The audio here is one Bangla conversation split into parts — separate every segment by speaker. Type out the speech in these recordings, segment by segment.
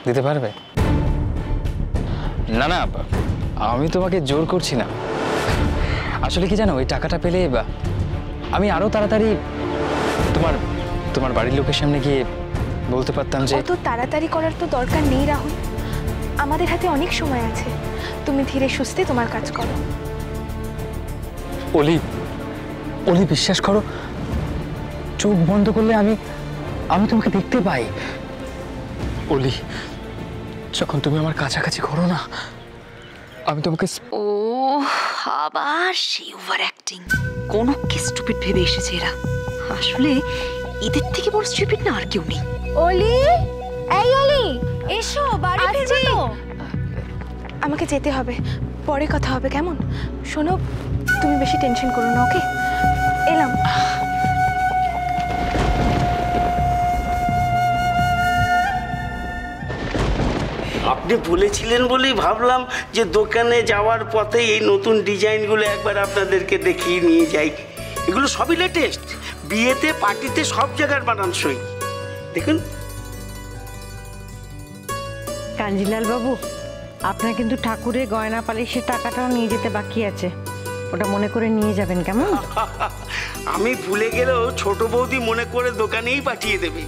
Speaker 1: দিতে পারবে? না না, আমি তোমাকে জোর করছি না। আসলে কি জানো, ওই টাকাটা পেলে আমি আরো তাড়াতাড়ি তোমার তোমার বাড়ির লোকের সামনে গিয়ে বলতে পারতাম যে।
Speaker 2: অত তাড়াতাড়ি করার তো দরকার নেই রাহুল, আমাদের হাতে অনেক সময় আছে। তুমি ধীরে সুস্থে তোমার কাজ করো।
Speaker 1: অলি, অলি বিশ্বাস করো, চোখ বন্ধ করলে আমি আমি তোমাকে দেখতে পাই। অলি, যখন তুমি আমার কাছাকাছি করো না, আমি তোমাকে।
Speaker 3: ও আবার সেই ওভার অ্যাক্টিং। কোন কি স্টুপিড ভেবে এসেছে এরা। আসলে এদের থেকে বড় স্টুপিড না আর কেউ নেই।
Speaker 2: অলি, এই অলি, এসো, বাড়ি ফিরবে তো। আমাকে যেতে হবে, পরে কথা হবে কেমন? শোনো, তুমি বেশি টেনশন করো না, ওকে? এলাম।
Speaker 4: আপনি বলেছিলেন বলেই ভাবলাম যে দোকানে যাওয়ার পথে এই নতুন ডিজাইনগুলো একবার আপনাদেরকে দেখিয়ে নিয়ে যাই। এগুলো সবই লেটেস্ট, বিয়েতে পার্টিতে সব জায়গার মানানসই। দেখুন।
Speaker 5: কাঞ্জিলাল বাবু, আপনার কিন্তু ঠাকুরের গয়না পালিশের টাকাটাও নিয়ে যেতে বাকি আছে, ওটা মনে করে নিয়ে যাবেন কেমন?
Speaker 4: আমি ভুলে গেলেও ছোট বৌদি মনে করে দোকানেই পাঠিয়ে দেবে,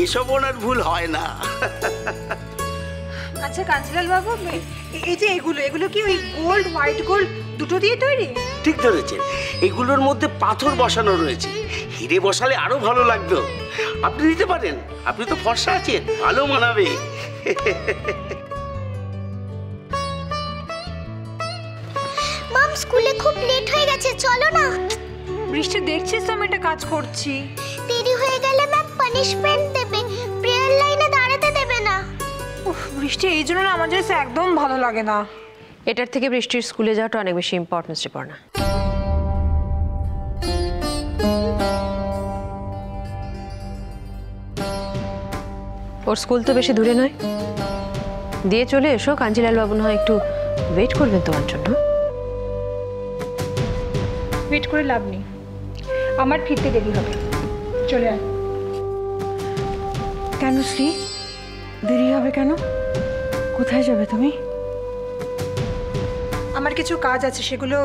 Speaker 4: এসব ওনার ভুল হয় না।
Speaker 6: আচ্ছা কাঞ্জিলাল বাবু, এই যে এগুলো কি ওই গোল্ড হোয়াইট গোল্ড দুটো দিয়ে তৈরি?
Speaker 4: ঠিক ধরেছেন, এগুলোর মধ্যে পাথর বসানো রয়েছে। হিরে বসালে আরো ভালো লাগতো। আপনি নিতে পারেন, আপনি তো ফর্সা আছেন, ভালো মানাবে।
Speaker 7: মাম, স্কুলে খুব লেট হয়ে গেছে, চলো না।
Speaker 6: বৃষ্টি, দেখছিস তো আমি একটা কাজ করছি।
Speaker 7: দেরি হয়ে গেলে ম্যাম পানিশমেন্ট দেবে, প্রেয়ার লাইনে দাঁড়াতে দেবে না।
Speaker 6: উফ, বৃষ্টি, এই জন্য না আমার জাস্ট একদম ভালো লাগে না।
Speaker 3: এটার থেকে বৃষ্টির স্কুলে যাওয়াটা অনেক বেশি ইম্পর্টেন্স রিপর্ণা। ওর স্কুল তো বেশি দূরে নয়, দিয়ে চলে এসো। কাঞ্জিলাল বাবু না হয় একটু ওয়েট করবেন তোমার জন্য।
Speaker 6: ওয়েট করে লাভ নেই, আমার ফিরতে দেরি হবে। চলে আয়।
Speaker 5: কেন শ্রী, দেরি হবে কেন? কোথায় যাবে তুমি?
Speaker 6: আমার কিছু কাজ আছে, সেগুলো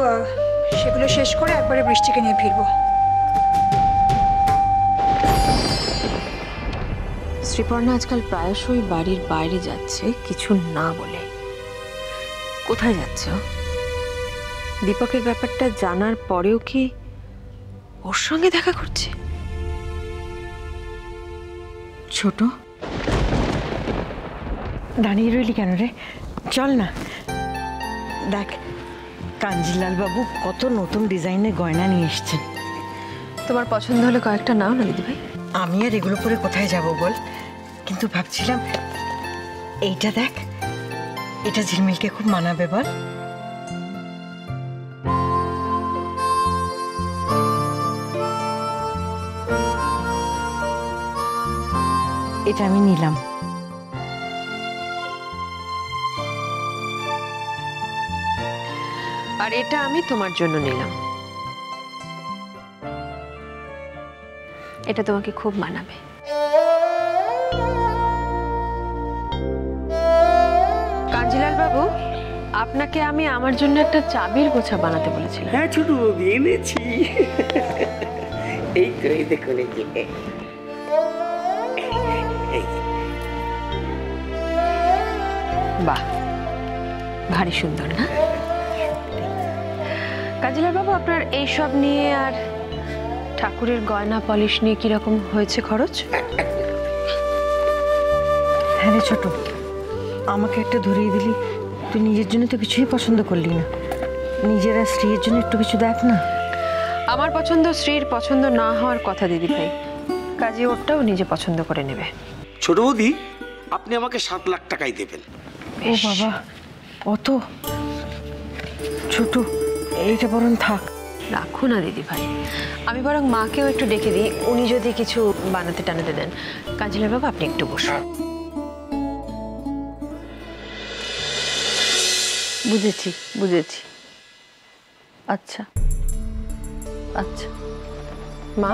Speaker 6: শেষ করে একবারে বৃষ্টিকে নিয়ে ফিরবো।
Speaker 3: শ্রীপর্ণা আজকাল প্রায়শই বাড়ির বাইরে যাচ্ছে কিছু না বলে। কোথায় যাচ্ছে? দীপকের ব্যাপারটা জানার পরেও কি ওর সঙ্গে দেখা করছে?
Speaker 5: ছোট, দাঁড়িয়ে রইলি কেন রে? চল না। দেখ, কাঞ্জিলাল বাবু কত নতুন ডিজাইনের গয়না নিয়ে এসছেন।
Speaker 3: তোমার পছন্দ হলে কয়েকটা নাও না দিদি ভাই।
Speaker 5: আমি আর এগুলো পরে কোথায় যাব বল? কিন্তু ভাবছিলাম এইটা দেখ, এটা ঝিলমিলকে খুব মানাবে বল? এটা আমি নিলাম।
Speaker 3: আর এটা আমি তোমার জন্য নিলাম। এটা তোমাকে খুব মানাবে। কাঞ্জিলাল বাবু, আপনাকে আমি আমার জন্য একটা চাবির গোছা বানাতে বলেছিলাম।
Speaker 4: হ্যাঁ ছোট বৌদি, এনেছি। এই তো, এই দেখুন, এই যে।
Speaker 3: বাহ, ভারী সুন্দর না? কাঞ্জিলাল বাবু, আপনার এইসব নিয়ে আর ঠাকুরের গয়না পলিশ নিয়ে কিরকম হয়েছে খরচ?
Speaker 5: হ্যাঁ রে ছোট, আমাকে একটা ধরিয়ে দিলি। তুই নিজের জন্য তো কিছুই পছন্দ করলি না, নিজেরা স্ত্রীর জন্য একটু কিছু দেখ না।
Speaker 3: আমার পছন্দ স্ত্রীর পছন্দ না হওয়ার কথা দিদি ভাই, কাজে ওরটাও নিজে পছন্দ করে নেবে।
Speaker 4: ছোট বৌদি, আপনি আমাকে 7 লাখ টাকাই দেবেন।
Speaker 5: ও বাবা, অত? ছোট, এইটা বরং থাক।
Speaker 3: রাখো না দিদি ভাই, আমি বরং মাকেও একটু ডেকে দিই, উনি যদি কিছু বানাতে টানাতে দেন। কাঞ্জিলাল বাবু, আপনি একটু বসুন।
Speaker 8: বুঝেছি বুঝেছি। আচ্ছা আচ্ছা।
Speaker 3: মা,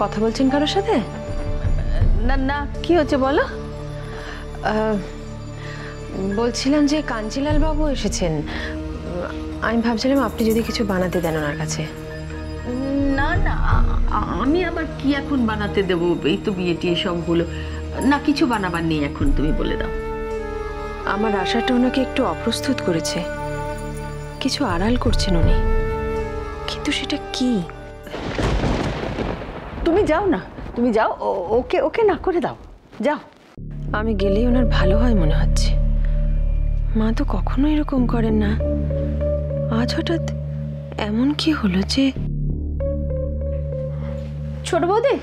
Speaker 3: কথা বলছেন কারোর সাথে?
Speaker 8: না না, কি হচ্ছে বলো?
Speaker 3: বলছিলাম যে কাঞ্জিলাল বাবু এসেছেন, আমি ভাবছিলাম আপনি যদি কিছু বানাতে দেন ওনার কাছে।
Speaker 8: না না, আমি আবার কি এখন বানাতে দেবো? এই তো বিয়ে টিয়ে সব হলো, না কিছু বানাবার নেই এখন, তুমি বলে দাও।
Speaker 3: আমার আশাটা ওনাকে একটু অপ্রস্তুত করেছে, কিছু আড়াল করছেন উনি, কিন্তু সেটা কি?
Speaker 8: তুমি যাও না, তুমি যাও, ওকে ওকে না করে দাও, যাও।
Speaker 3: আমি গেলেই ওনার ভালো হয় মনে হচ্ছে। মা তো কখনো এরকম করেন না, আজ হঠাৎ এমন কি হলো যে?
Speaker 9: ছোট বৌদি,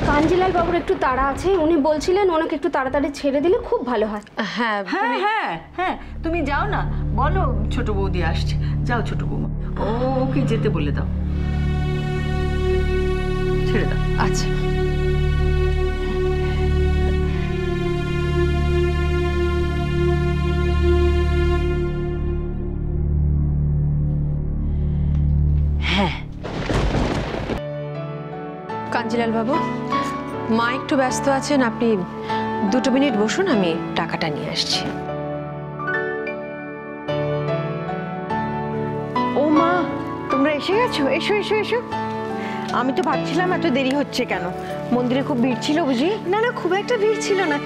Speaker 9: কাঞ্জিলাল বাবুর একটু তাড়া আছে, উনি বলছিলেন ওনাকে একটু তাড়াতাড়ি ছেড়ে দিলে খুব ভালো হয়।
Speaker 3: হ্যাঁ
Speaker 8: হ্যাঁ হ্যাঁ হ্যাঁ, তুমি যাও না, বলো ছোট বৌদি আসছে, যাও ছোট বৌমা, ওকে যেতে বলে দাও, ছেড়ে দাও।
Speaker 3: আচ্ছা।
Speaker 8: হ্যাঁ
Speaker 3: কাঞ্জিলাল বাবু, মা একটু ব্যস্ত আছেন, আপনি 2 মিনিট বসুন, আমি টাকাটা নিয়ে আসছি।
Speaker 5: ও মা, তোমরা এসে গেছো? এসো এসো এসো। আমি তো ভাবছিলাম এত দেরি হচ্ছে কেন, মন্দিরে খুব ভিড় ছিল বুঝি?
Speaker 2: না না, খুব একটা ভিড় ছিল না।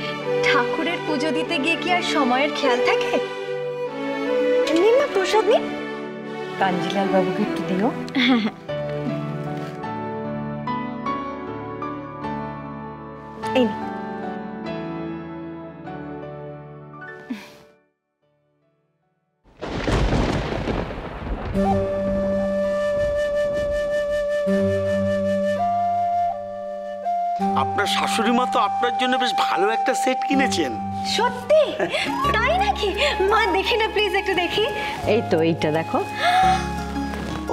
Speaker 2: ঠাকুরের পুজো দিতে গিয়ে কি আর সময়ের খেয়াল থাকে? নিন মা, প্রসাদ নিন।
Speaker 5: কাঞ্জিলাল বাবুকে একটু দিও।
Speaker 2: হ্যাঁ হ্যাঁ, এই নিন।
Speaker 4: আপনার শাশুড়ি মা তো আপনার জন্য বেশ ভালো একটা সেট কিনেছেন।
Speaker 2: সত্যি? তাই নাকি? মা দেখি না প্লিজ, একটু দেখি।
Speaker 5: এই তো এইটা দেখো।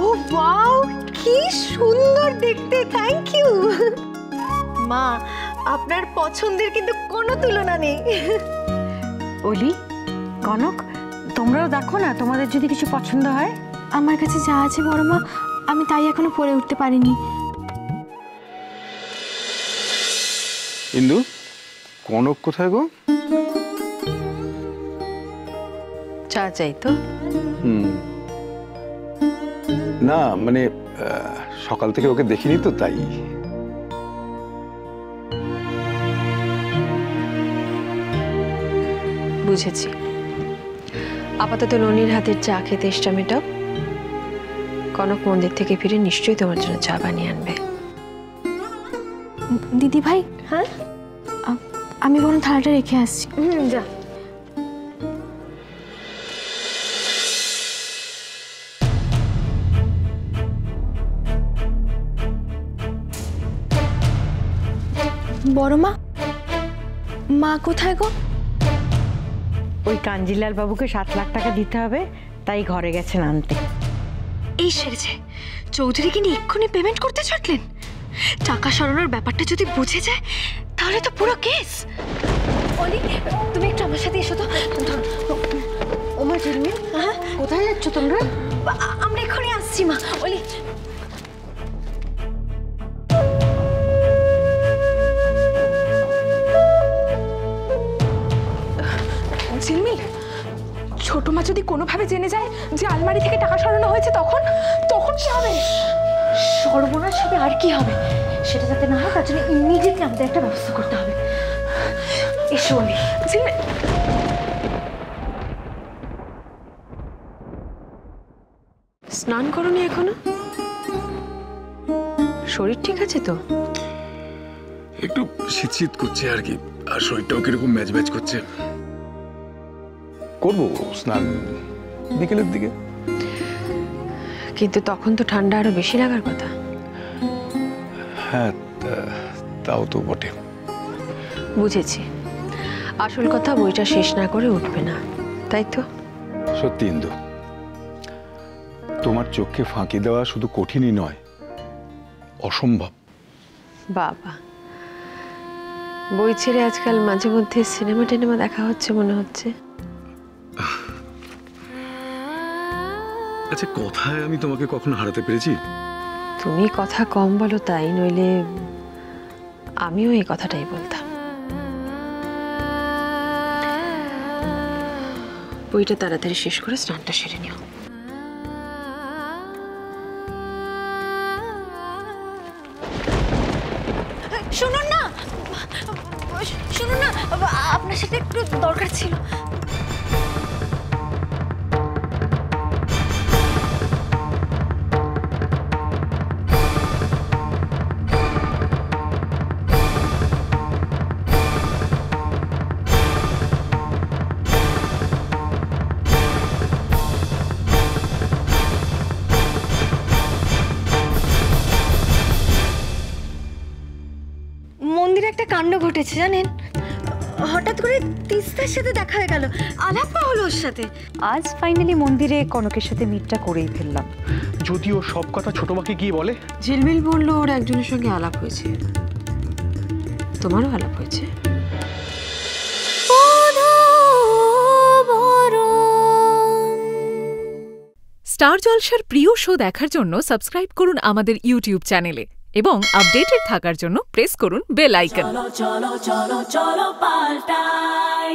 Speaker 2: ও ওয়াও, কি সুন্দর দেখতে, থ্যাংক ইউ। মা, আপনার পছন্দের কিন্তু কোনো তুলনা নেই।
Speaker 5: অলি, কনক, তোমরাও দেখো না, তোমাদের যদি কিছু পছন্দ হয়।
Speaker 2: আমার কাছে যা আছে বড় মা, আমি তাই এখনো পরে উঠতে পারিনি।
Speaker 10: ইন্দু, কনক কোথায় গো?
Speaker 3: চা চাই তো।
Speaker 10: না মানে সকাল থেকে ওকে দেখিনি তো, তাই।
Speaker 3: বুঝেছি, আপাতত ননির হাতের চা খেতে চেষ্টা মেটাও। কনক মন্দির থেকে ফিরে নিশ্চয়ই তোমার জন্য চা বানিয়ে আনবে।
Speaker 2: দিদি ভাই, হ্যাঁ আমি বরং থালাটা রেখে আসছি। যা। বড় মা, মা কোথায় গো?
Speaker 5: ওই কাঞ্জিলাল বাবুকে 7 লাখ টাকা দিতে হবে, তাই ঘরে গেছেন আনতে।
Speaker 2: এই সেরেছে, চৌধুরী কিনে এক্ষুনি পেমেন্ট করতে ছুটলেন। টাকা সরানোর ব্যাপারটা যদি বুঝে যায় তাহলে তো পুরো কেস। অলি, তুমি একটু আমার সাথে এসো তো।
Speaker 5: ওমা ঝিলমিল,
Speaker 2: হ্যাঁ,
Speaker 5: কোথায় যাচ্ছ তোমরা?
Speaker 2: আমরা এক্ষুনি আসছি মা। অলি, ঝিলমিল, ছোট মা যদি কোনোভাবে জেনে যায় যে আলমারি থেকে টাকা সরানো হয়েছে, তখন তখন কি হবে? সর্বনাশ হবে, আর কি হবে? সেটা যাতে না হয় তার জন্য ইমিডিয়েটলি আমাদের একটা ব্যবস্থা করতে হবে। এসো অলি। ঝিলমিল,
Speaker 3: স্নান করনি এখনো? শরীর ঠিক আছে তো?
Speaker 10: একটু শীত শীত করছে আর কি, আর শরীরটাও কিরকম ম্যাচ ম্যাচ করছে। করবো স্নান বিকেলের দিকে।
Speaker 3: কিন্তু তখন তো ঠান্ডা আরো বেশি লাগার কথা।
Speaker 10: হ্যাঁ, তাও তো বটে।
Speaker 3: বুঝেছি, আসল কথা বইটা শেষ না করে উঠবে না, তাই তো?
Speaker 10: সত্যি ইন্দু, তোমার চোখকে ফাঁকি দেওয়া শুধু কঠিনই নয়, অসম্ভব।
Speaker 3: বাবা, বই ছেড়ে আজকাল মাঝে মধ্যে সিনেমা টিনেমা দেখা হচ্ছে মনে হচ্ছে।
Speaker 10: আচ্ছা, কথায় আমি তোমাকে কখনো হারাতে পেরেছি?
Speaker 3: তুমি কথা কম বলো তাই, নইলে আমিও এই কথাটাই বলতাম। বইটা তাড়াতাড়ি শেষ করে স্নানটা সেরে নিও।
Speaker 2: শুনুন না, শুনুন না, আপনার সাথে একটু দরকার ছিল। মন্দিরে একটা কাণ্ড ঘটেছে জানেন, হঠাৎ করে তিস্তার সাথে দেখা হয়ে গেল, আলাপ হলো ওর সাথে।
Speaker 6: আজ ফাইনালি মন্দিরে কনকের সাথে মিটটা করেই ফেললাম।
Speaker 1: যদি ও সব কথা ছোট মাকে গিয়ে বলে?
Speaker 3: ঝিলমিল বললো ওর একজনের সঙ্গে আলাপ হয়েছে। তোমারও আলাপ হয়েছে?
Speaker 11: স্টার জলসার প্রিয় শো দেখার জন্য সাবস্ক্রাইব করুন আমাদের ইউটিউব চ্যানেলে এবং আপডেটেড থাকার জন্য প্রেস করুন বেল আইকন।
Speaker 12: চলো চলো চলো চলো পাল্টাই।